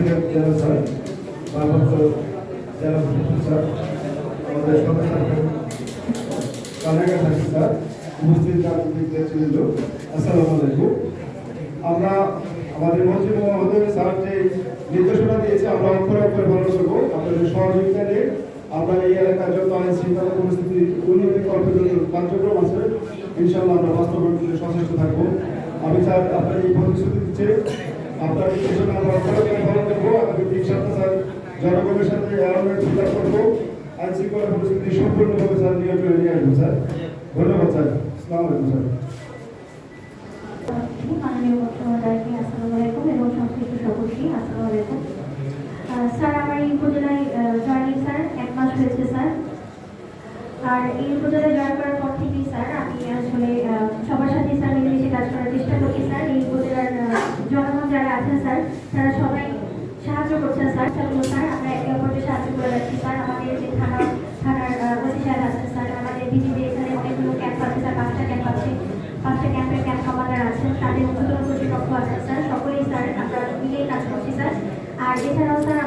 President জেলা sir, ভারপ্রাপ্ত জেলা স্যার, আমাদের সদস্য কানাডা থাকি স্যার, উপস্থিত রাজনৈতিক নেতৃবৃন্দ, আসসালামু আলাইকুম। আমরা আমাদের মন্ত্রী মহোদয় স্যার যে নির্দেশনা দিয়েছে আমরা অক্ষরে অক্ষরে পালন করবো। আপনাদের সহযোগিতা নিয়ে আমরা এই এলাকার যত আইন শৃঙ্খলা পরিস্থিতি উন্নতি কার্যক্রম আছে ইনশাআল্লাহ আমরা বাস্তবায়ন করতে সচেষ্ট থাকবো। আমি স্যার আপনার এই প্রতিশ্রুতি দিচ্ছে আপনার নির্দেশনা আমরা অক্ষরে অক্ষরে পালন করবো। আগামী 3 সপ্তাহ স্যার জনগণের সাথে অ্যাওয়ারনেস প্রচার করবো। আইন শৃঙ্খলা পরিস্থিতি সম্পূর্ণভাবে স্যার নিয়ন্ত্রণে নিয়ে আসবো স্যার। ধন্যবাদ স্যার। আসসালামু আলাইকুম স্যার। মাননীয় মুখ্যমন্ত্রী আসসালামু আলাইকুম এবং সংশ্লিষ্ট সকলকে আসসালামু আলাইকুম। স্যার আমার এই উপজেলায় জয়েনিং স্যার 1 মাস হয়েছে স্যার। আর এই উপজেলায় জয়েন করার পর থেকেই স্যার আমি আসলে সবার সাথে স্যার মিলেমিশে কাজ করার চেষ্টা করছি স্যার। এই উপজেলার জনগণ যারা আছেন স্যার তারা সবাই সাহায্য করছেন স্যার। স্যার আমরা একে অপরকে সাহায্য করে যাচ্ছি স্যার। আমাদের যে থানার ওসি সাহেব আছেন স্যার, আমাদের বিজিবি এখানে অনেকগুলো ক্যাম্প আছে স্যার, 5টা ক্যাম্প আছে, 5টা ক্যাম্পের ক্যাম্প কমান্ডার আছেন, তাদের উচ্চতর কর্তৃপক্ষ আছেন স্যার, সকলেই স্যার আমরা মিলেই কাজ করছি স্যার। আর এছাড়াও স্যার